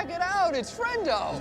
Check it out, it's Frendo!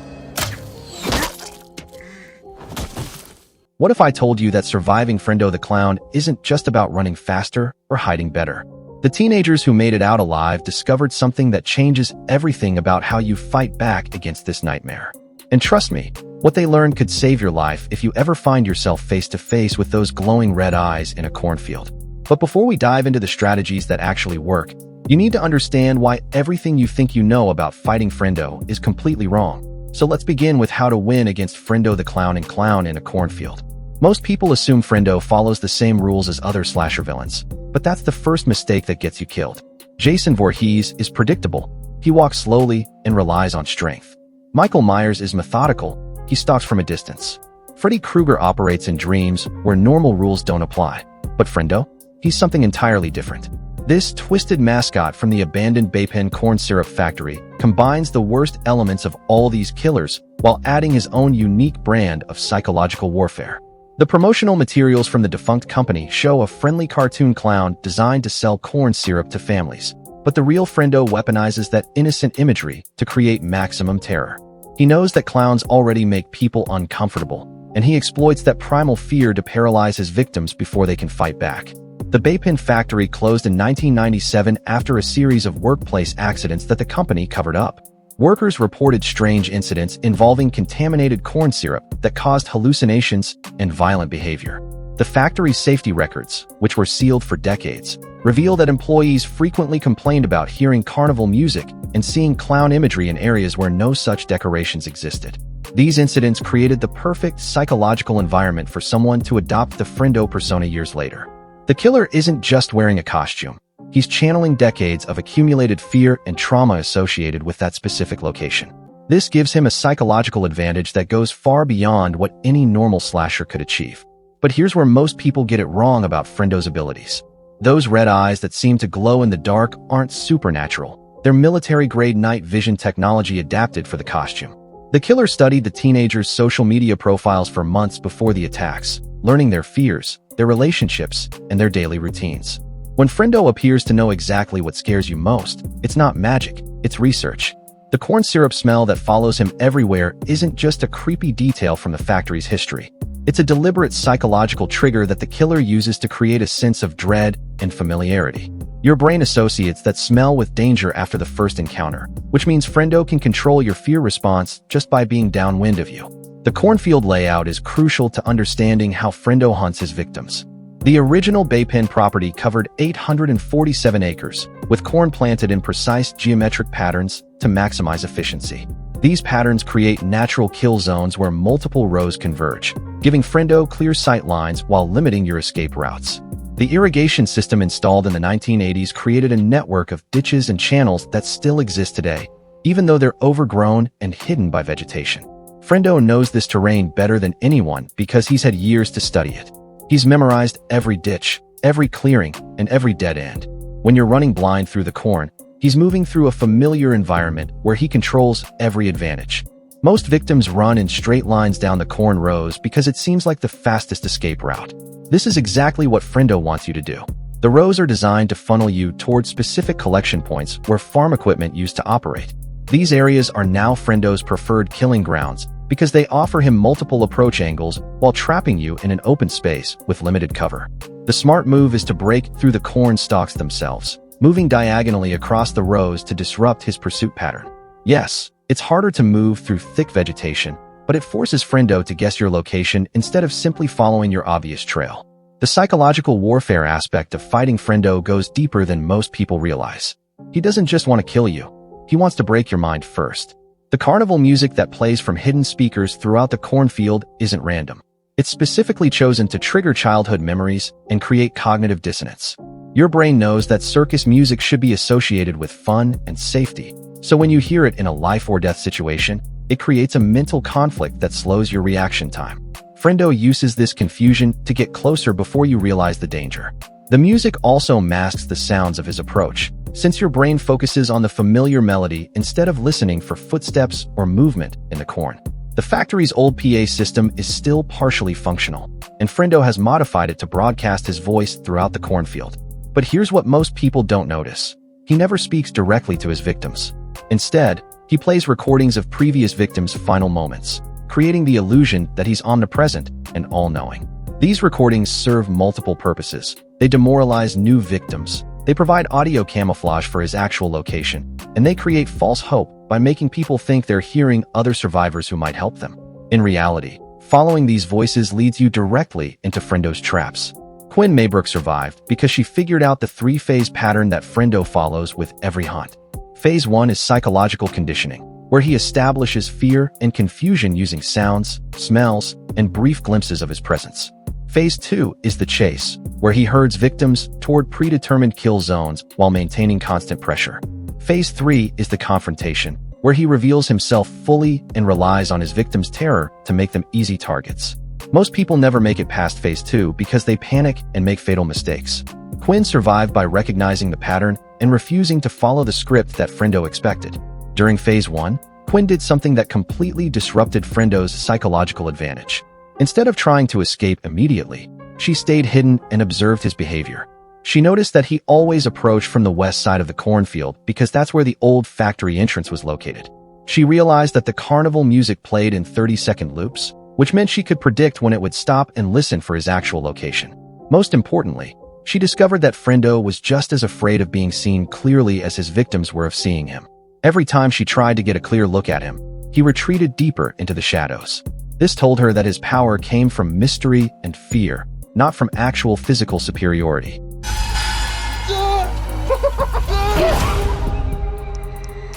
What if I told you that surviving Frendo the Clown isn't just about running faster or hiding better? The teenagers who made it out alive discovered something that changes everything about how you fight back against this nightmare. And trust me, what they learned could save your life if you ever find yourself face to face with those glowing red eyes in a cornfield. But before we dive into the strategies that actually work, you need to understand why everything you think you know about fighting Frendo is completely wrong. So let's begin with how to win against Frendo the Clown in Clown in a Cornfield. Most people assume Frendo follows the same rules as other slasher villains, but that's the first mistake that gets you killed. Jason Voorhees is predictable. He walks slowly and relies on strength. Michael Myers is methodical. He stalks from a distance. Freddy Krueger operates in dreams where normal rules don't apply. But Frendo? He's something entirely different. This twisted mascot from the abandoned Baypen corn syrup factory combines the worst elements of all these killers while adding his own unique brand of psychological warfare. The promotional materials from the defunct company show a friendly cartoon clown designed to sell corn syrup to families. But the real Frendo weaponizes that innocent imagery to create maximum terror. He knows that clowns already make people uncomfortable, and he exploits that primal fear to paralyze his victims before they can fight back. The Baypen factory closed in 1997 after a series of workplace accidents that the company covered up. Workers reported strange incidents involving contaminated corn syrup that caused hallucinations and violent behavior. The factory's safety records, which were sealed for decades, reveal that employees frequently complained about hearing carnival music and seeing clown imagery in areas where no such decorations existed. These incidents created the perfect psychological environment for someone to adopt the Frendo persona years later. The killer isn't just wearing a costume. He's channeling decades of accumulated fear and trauma associated with that specific location. This gives him a psychological advantage that goes far beyond what any normal slasher could achieve. But here's where most people get it wrong about Frendo's abilities. Those red eyes that seem to glow in the dark aren't supernatural. They're military-grade night vision technology adapted for the costume. The killer studied the teenagers' social media profiles for months before the attacks, learning their fears, their relationships, and their daily routines. When Frendo appears to know exactly what scares you most, it's not magic, it's research. The corn syrup smell that follows him everywhere isn't just a creepy detail from the factory's history. It's a deliberate psychological trigger that the killer uses to create a sense of dread and familiarity. Your brain associates that smell with danger after the first encounter, which means Frendo can control your fear response just by being downwind of you. The cornfield layout is crucial to understanding how Frendo hunts his victims. The original Baypen property covered 847 acres, with corn planted in precise geometric patterns to maximize efficiency. These patterns create natural kill zones where multiple rows converge, giving Frendo clear sight lines while limiting your escape routes. The irrigation system installed in the 1980s created a network of ditches and channels that still exist today, even though they're overgrown and hidden by vegetation. Frendo knows this terrain better than anyone because he's had years to study it. He's memorized every ditch, every clearing, and every dead end. When you're running blind through the corn, he's moving through a familiar environment where he controls every advantage. Most victims run in straight lines down the corn rows because it seems like the fastest escape route. This is exactly what Frendo wants you to do. The rows are designed to funnel you towards specific collection points where farm equipment used to operate. These areas are now Frendo's preferred killing grounds because they offer him multiple approach angles while trapping you in an open space with limited cover. The smart move is to break through the corn stalks themselves, moving diagonally across the rows to disrupt his pursuit pattern. Yes, it's harder to move through thick vegetation, but it forces Frendo to guess your location instead of simply following your obvious trail. The psychological warfare aspect of fighting Frendo goes deeper than most people realize. He doesn't just want to kill you. He wants to break your mind first. The carnival music that plays from hidden speakers throughout the cornfield isn't random. It's specifically chosen to trigger childhood memories and create cognitive dissonance. Your brain knows that circus music should be associated with fun and safety, so when you hear it in a life-or-death situation, it creates a mental conflict that slows your reaction time. Frendo uses this confusion to get closer before you realize the danger. The music also masks the sounds of his approach, since your brain focuses on the familiar melody instead of listening for footsteps or movement in the corn. The factory's old PA system is still partially functional, and Frendo has modified it to broadcast his voice throughout the cornfield. But here's what most people don't notice. He never speaks directly to his victims. Instead, He plays recordings of previous victims' final moments, creating the illusion that he's omnipresent and all-knowing. These recordings serve multiple purposes. They demoralize new victims, they provide audio camouflage for his actual location, and they create false hope by making people think they're hearing other survivors who might help them. In reality, following these voices leads you directly into Frendo's traps. Quinn Maybrook survived because she figured out the three-phase pattern that Frendo follows with every haunt. Phase 1 is psychological conditioning, where he establishes fear and confusion using sounds, smells, and brief glimpses of his presence. Phase 2 is the chase, where he herds victims toward predetermined kill zones while maintaining constant pressure. Phase 3 is the confrontation, where he reveals himself fully and relies on his victims' terror to make them easy targets. Most people never make it past Phase 2 because they panic and make fatal mistakes. Quinn survived by recognizing the pattern and refusing to follow the script that Frendo expected. During Phase 1, Quinn did something that completely disrupted Frendo's psychological advantage. Instead of trying to escape immediately, she stayed hidden and observed his behavior. She noticed that he always approached from the west side of the cornfield because that's where the old factory entrance was located. She realized that the carnival music played in 30-second loops, which meant she could predict when it would stop and listen for his actual location. Most importantly, she discovered that Frendo was just as afraid of being seen clearly as his victims were of seeing him. Every time she tried to get a clear look at him, he retreated deeper into the shadows. This told her that his power came from mystery and fear, not from actual physical superiority.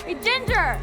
Hey, Ginger!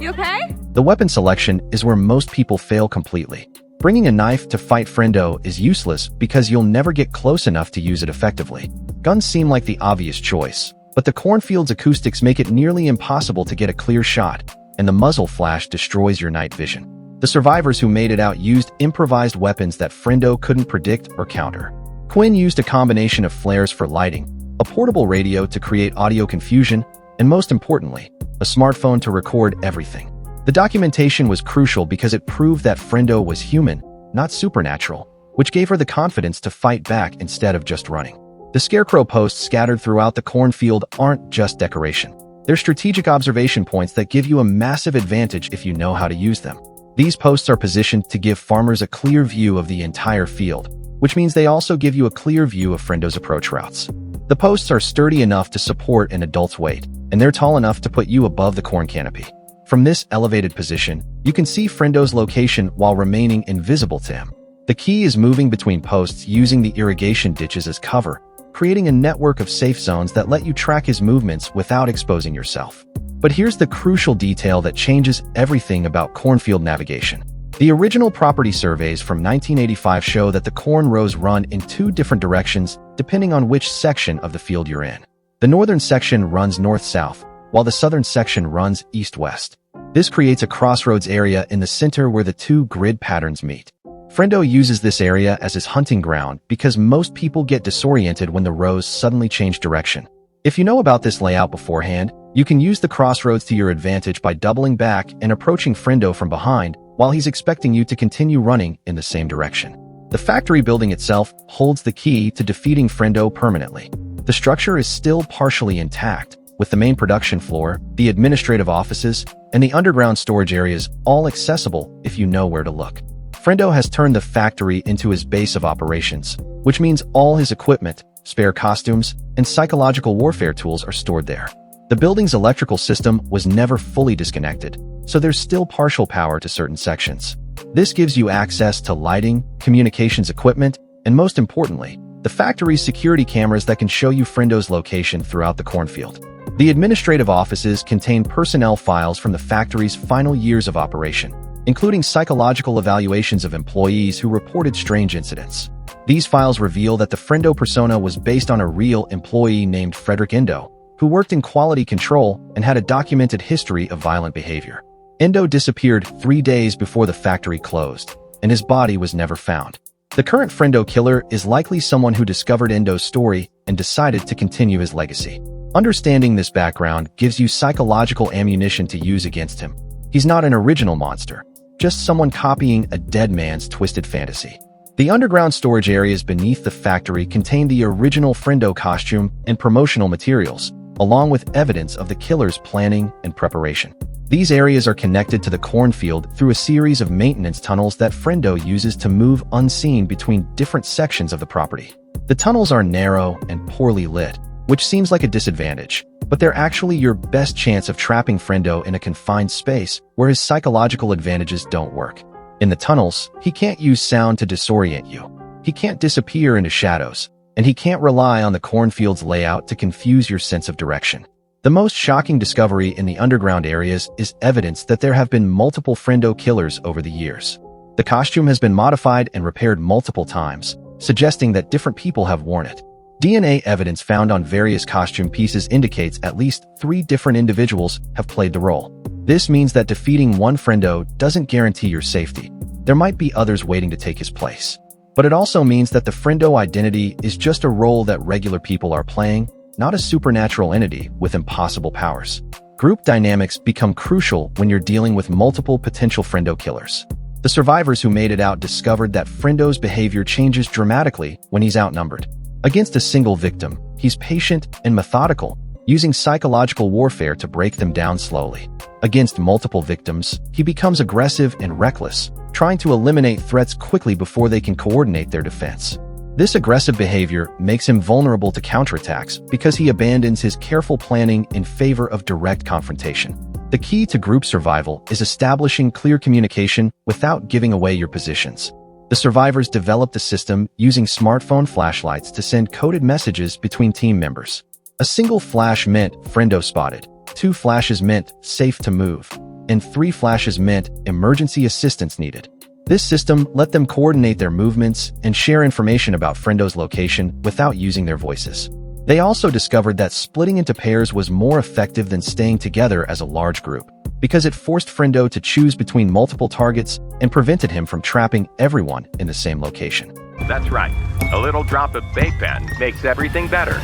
You okay? The weapon selection is where most people fail completely. Bringing a knife to fight Frendo is useless because you'll never get close enough to use it effectively. Guns seem like the obvious choice, but the cornfield's acoustics make it nearly impossible to get a clear shot, and the muzzle flash destroys your night vision. The survivors who made it out used improvised weapons that Frendo couldn't predict or counter. Quinn used a combination of flares for lighting, a portable radio to create audio confusion, and most importantly, a smartphone to record everything. The documentation was crucial because it proved that Frendo was human, not supernatural, which gave her the confidence to fight back instead of just running. The scarecrow posts scattered throughout the cornfield aren't just decoration. They're strategic observation points that give you a massive advantage if you know how to use them. These posts are positioned to give farmers a clear view of the entire field, which means they also give you a clear view of Frendo's approach routes. The posts are sturdy enough to support an adult's weight, and they're tall enough to put you above the corn canopy. From this elevated position, you can see Frendo's location while remaining invisible to him. The key is moving between posts using the irrigation ditches as cover, creating a network of safe zones that let you track his movements without exposing yourself. But here's the crucial detail that changes everything about cornfield navigation. The original property surveys from 1985 show that the corn rows run in two different directions depending on which section of the field you're in. The northern section runs north-south, while the southern section runs east-west. This creates a crossroads area in the center where the two grid patterns meet. Frendo uses this area as his hunting ground because most people get disoriented when the rows suddenly change direction. If you know about this layout beforehand, you can use the crossroads to your advantage by doubling back and approaching Frendo from behind while he's expecting you to continue running in the same direction. The factory building itself holds the key to defeating Frendo permanently. The structure is still partially intact, with the main production floor, the administrative offices, and the underground storage areas all accessible if you know where to look. Frendo has turned the factory into his base of operations, which means all his equipment, spare costumes, and psychological warfare tools are stored there. The building's electrical system was never fully disconnected, so there's still partial power to certain sections. This gives you access to lighting, communications equipment, and most importantly, the factory's security cameras that can show you Frendo's location throughout the cornfield. The administrative offices contain personnel files from the factory's final years of operation, including psychological evaluations of employees who reported strange incidents. These files reveal that the Frendo persona was based on a real employee named Frederick Endo, who worked in quality control and had a documented history of violent behavior. Endo disappeared 3 days before the factory closed, and his body was never found. The current Frendo killer is likely someone who discovered Endo's story and decided to continue his legacy. Understanding this background gives you psychological ammunition to use against him. He's not an original monster, just someone copying a dead man's twisted fantasy. The underground storage areas beneath the factory contain the original Frendo costume and promotional materials, along with evidence of the killer's planning and preparation. These areas are connected to the cornfield through a series of maintenance tunnels that Frendo uses to move unseen between different sections of the property. The tunnels are narrow and poorly lit, which seems like a disadvantage, but they're actually your best chance of trapping Frendo in a confined space where his psychological advantages don't work. In the tunnels, he can't use sound to disorient you. He can't disappear into shadows, and he can't rely on the cornfield's layout to confuse your sense of direction. The most shocking discovery in the underground areas is evidence that there have been multiple Frendo killers over the years. The costume has been modified and repaired multiple times, suggesting that different people have worn it. DNA evidence found on various costume pieces indicates at least 3 different individuals have played the role. This means that defeating one Frendo doesn't guarantee your safety. There might be others waiting to take his place. But it also means that the Frendo identity is just a role that regular people are playing, not a supernatural entity with impossible powers. Group dynamics become crucial when you're dealing with multiple potential Frendo killers. The survivors who made it out discovered that Frendo's behavior changes dramatically when he's outnumbered. Against a single victim, he's patient and methodical, using psychological warfare to break them down slowly. Against multiple victims, he becomes aggressive and reckless, trying to eliminate threats quickly before they can coordinate their defense. This aggressive behavior makes him vulnerable to counterattacks because he abandons his careful planning in favor of direct confrontation. The key to group survival is establishing clear communication without giving away your positions. The survivors developed a system using smartphone flashlights to send coded messages between team members. A single flash meant Frendo spotted, 2 flashes meant safe to move, and 3 flashes meant emergency assistance needed. This system let them coordinate their movements and share information about Frendo's location without using their voices. They also discovered that splitting into pairs was more effective than staying together as a large group, because it forced Frendo to choose between multiple targets and prevented him from trapping everyone in the same location. That's right. A little drop of vape pen makes everything better.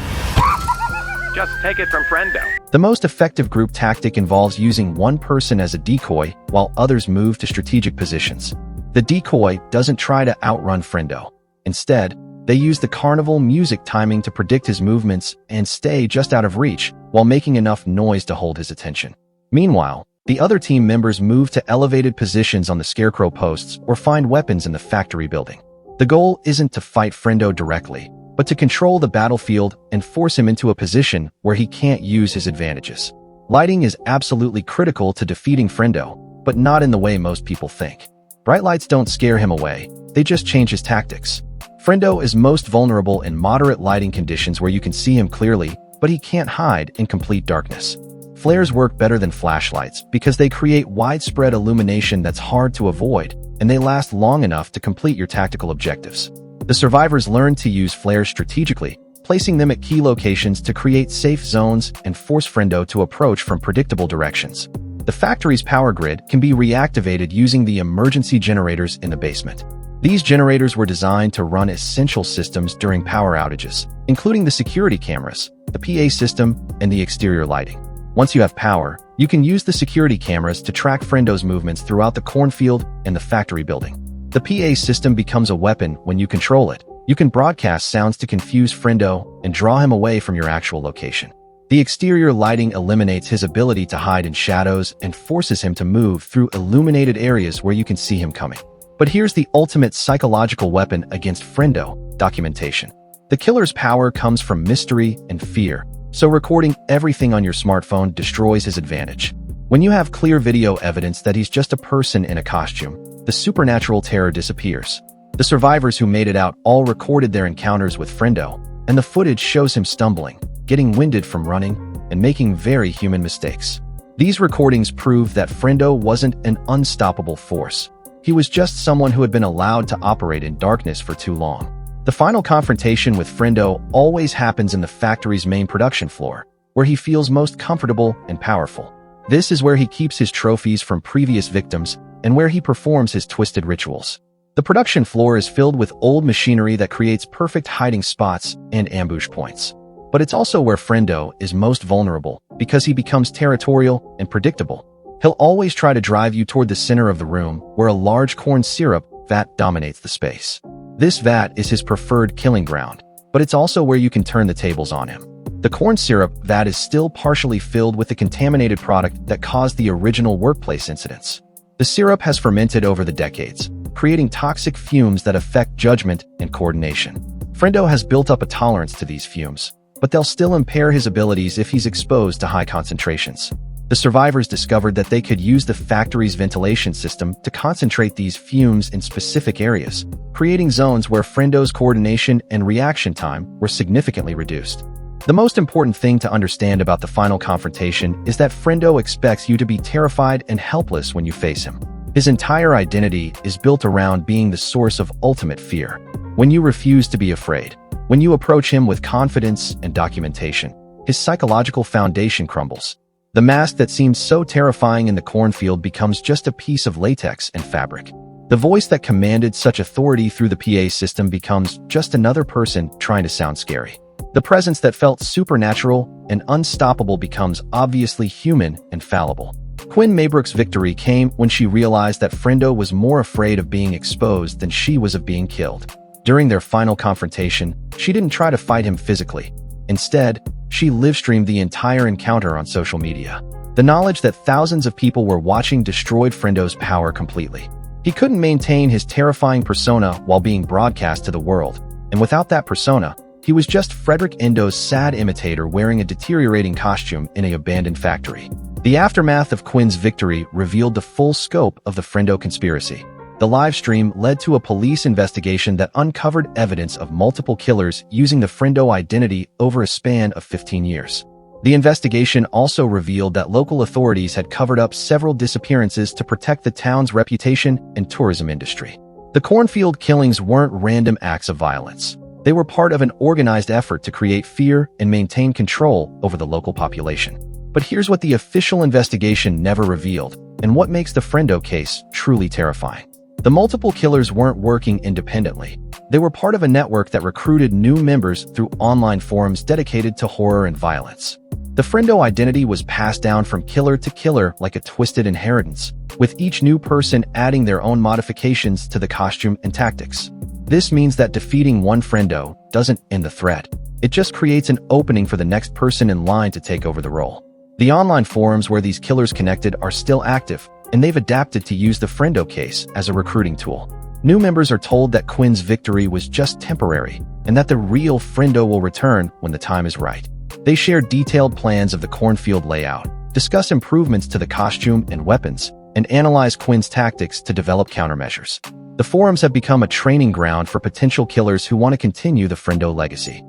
Just take it from Frendo. The most effective group tactic involves using one person as a decoy while others move to strategic positions. The decoy doesn't try to outrun Frendo. Instead, they use the carnival music timing to predict his movements and stay just out of reach while making enough noise to hold his attention. Meanwhile, the other team members move to elevated positions on the scarecrow posts or find weapons in the factory building. The goal isn't to fight Frendo directly, but to control the battlefield and force him into a position where he can't use his advantages. Lighting is absolutely critical to defeating Frendo, but not in the way most people think. Bright lights don't scare him away, they just change his tactics. Frendo is most vulnerable in moderate lighting conditions where you can see him clearly, but he can't hide in complete darkness. Flares work better than flashlights because they create widespread illumination that's hard to avoid, and they last long enough to complete your tactical objectives. The survivors learned to use flares strategically, placing them at key locations to create safe zones and force Frendo to approach from predictable directions. The factory's power grid can be reactivated using the emergency generators in the basement. These generators were designed to run essential systems during power outages, including the security cameras, the PA system, and the exterior lighting. Once you have power, you can use the security cameras to track Frendo's movements throughout the cornfield and the factory building. The PA system becomes a weapon when you control it. You can broadcast sounds to confuse Frendo and draw him away from your actual location. The exterior lighting eliminates his ability to hide in shadows and forces him to move through illuminated areas where you can see him coming. But here's the ultimate psychological weapon against Frendo: documentation. The killer's power comes from mystery and fear, so recording everything on your smartphone destroys his advantage. When you have clear video evidence that he's just a person in a costume, the supernatural terror disappears. The survivors who made it out all recorded their encounters with Frendo, and the footage shows him stumbling, getting winded from running, and making very human mistakes. These recordings prove that Frendo wasn't an unstoppable force. He was just someone who had been allowed to operate in darkness for too long. The final confrontation with Frendo always happens in the factory's main production floor, where he feels most comfortable and powerful. This is where he keeps his trophies from previous victims and where he performs his twisted rituals. The production floor is filled with old machinery that creates perfect hiding spots and ambush points. But it's also where Frendo is most vulnerable because he becomes territorial and predictable. He'll always try to drive you toward the center of the room where a large corn syrup vat dominates the space. This vat is his preferred killing ground, but it's also where you can turn the tables on him. The corn syrup vat is still partially filled with the contaminated product that caused the original workplace incidents. The syrup has fermented over the decades, creating toxic fumes that affect judgment and coordination. Frendo has built up a tolerance to these fumes, but they'll still impair his abilities if he's exposed to high concentrations. The survivors discovered that they could use the factory's ventilation system to concentrate these fumes in specific areas, creating zones where Frendo's coordination and reaction time were significantly reduced. The most important thing to understand about the final confrontation is that Frendo expects you to be terrified and helpless when you face him. His entire identity is built around being the source of ultimate fear. When you refuse to be afraid, when you approach him with confidence and documentation, his psychological foundation crumbles. The mask that seems so terrifying in the cornfield becomes just a piece of latex and fabric. The voice that commanded such authority through the PA system becomes just another person trying to sound scary. The presence that felt supernatural and unstoppable becomes obviously human and fallible. Quinn Maybrook's victory came when she realized that Frendo was more afraid of being exposed than she was of being killed. During their final confrontation, she didn't try to fight him physically. Instead, she live-streamed the entire encounter on social media. The knowledge that thousands of people were watching destroyed Frendo's power completely. He couldn't maintain his terrifying persona while being broadcast to the world, and without that persona, he was just Frederick Endo's sad imitator wearing a deteriorating costume in an abandoned factory. The aftermath of Quinn's victory revealed the full scope of the Frendo conspiracy. The live stream led to a police investigation that uncovered evidence of multiple killers using the Frendo identity over a span of 15 years. The investigation also revealed that local authorities had covered up several disappearances to protect the town's reputation and tourism industry. The cornfield killings weren't random acts of violence. They were part of an organized effort to create fear and maintain control over the local population. But here's what the official investigation never revealed, and what makes the Frendo case truly terrifying. The multiple killers weren't working independently. They were part of a network that recruited new members through online forums dedicated to horror and violence. The Frendo identity was passed down from killer to killer like a twisted inheritance, with each new person adding their own modifications to the costume and tactics. This means that defeating one Frendo doesn't end the threat. It just creates an opening for the next person in line to take over the role. The online forums where these killers connected are still active, and they've adapted to use the Frendo case as a recruiting tool. New members are told that Quinn's victory was just temporary, and that the real Frendo will return when the time is right. They share detailed plans of the cornfield layout, discuss improvements to the costume and weapons, and analyze Quinn's tactics to develop countermeasures. The forums have become a training ground for potential killers who want to continue the Frendo legacy.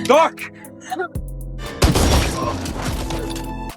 Dark!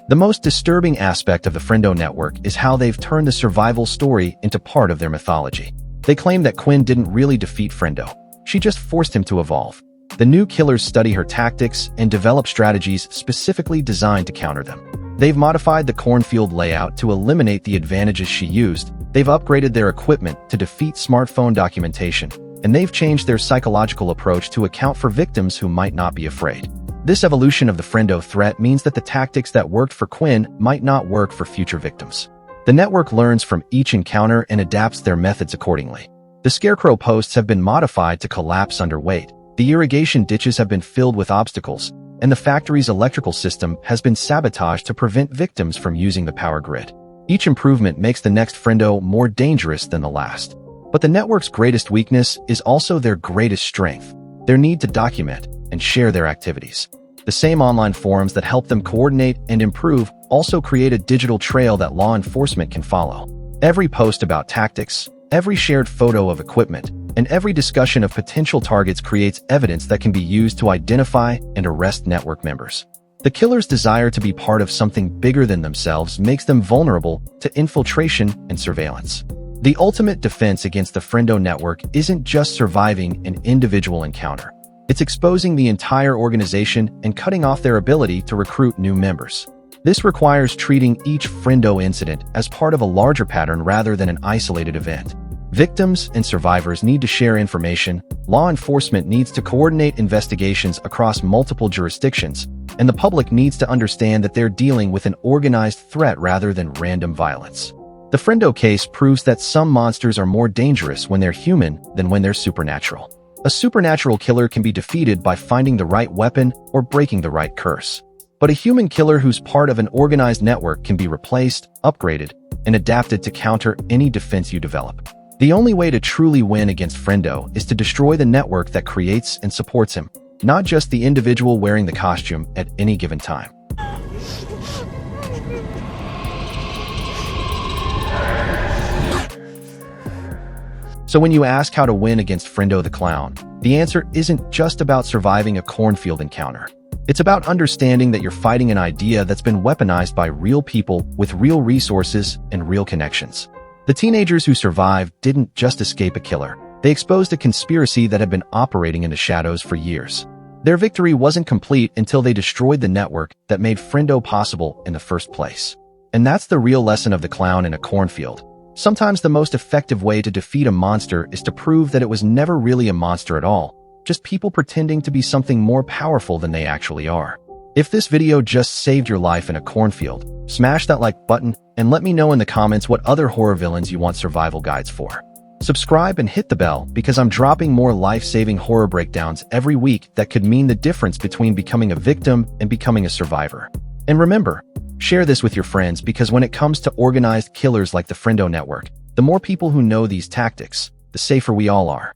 The most disturbing aspect of the Frendo network is how they've turned the survival story into part of their mythology. They claim that Quinn didn't really defeat Frendo. She just forced him to evolve. The new killers study her tactics and develop strategies specifically designed to counter them. They've modified the cornfield layout to eliminate the advantages she used. They've upgraded their equipment to defeat smartphone documentation, and they've changed their psychological approach to account for victims who might not be afraid. This evolution of the Frendo threat means that the tactics that worked for Quinn might not work for future victims. The network learns from each encounter and adapts their methods accordingly. The scarecrow posts have been modified to collapse under weight. The irrigation ditches have been filled with obstacles, and the factory's electrical system has been sabotaged to prevent victims from using the power grid. Each improvement makes the next Frendo more dangerous than the last. But the network's greatest weakness is also their greatest strength: their need to document and share their activities. The same online forums that help them coordinate and improve also create a digital trail that law enforcement can follow. Every post about tactics, every shared photo of equipment, and every discussion of potential targets creates evidence that can be used to identify and arrest network members. The killer's desire to be part of something bigger than themselves makes them vulnerable to infiltration and surveillance. The ultimate defense against the Frendo network isn't just surviving an individual encounter. It's exposing the entire organization and cutting off their ability to recruit new members. This requires treating each Frendo incident as part of a larger pattern rather than an isolated event. Victims and survivors need to share information, law enforcement needs to coordinate investigations across multiple jurisdictions, and the public needs to understand that they're dealing with an organized threat rather than random violence. The Frendo case proves that some monsters are more dangerous when they're human than when they're supernatural. A supernatural killer can be defeated by finding the right weapon or breaking the right curse. But a human killer who's part of an organized network can be replaced, upgraded, and adapted to counter any defense you develop. The only way to truly win against Frendo is to destroy the network that creates and supports him, not just the individual wearing the costume at any given time. So when you ask how to win against Frendo the Clown, the answer isn't just about surviving a cornfield encounter. It's about understanding that you're fighting an idea that's been weaponized by real people with real resources and real connections. The teenagers who survived didn't just escape a killer. They exposed a conspiracy that had been operating in the shadows for years. Their victory wasn't complete until they destroyed the network that made Frendo possible in the first place. And that's the real lesson of the clown in a cornfield. Sometimes the most effective way to defeat a monster is to prove that it was never really a monster at all, just people pretending to be something more powerful than they actually are. If this video just saved your life in a cornfield, smash that like button and let me know in the comments what other horror villains you want survival guides for. Subscribe and hit the bell because I'm dropping more life-saving horror breakdowns every week that could mean the difference between becoming a victim and becoming a survivor. And remember, share this with your friends because when it comes to organized killers like the Frendo network, the more people who know these tactics, the safer we all are.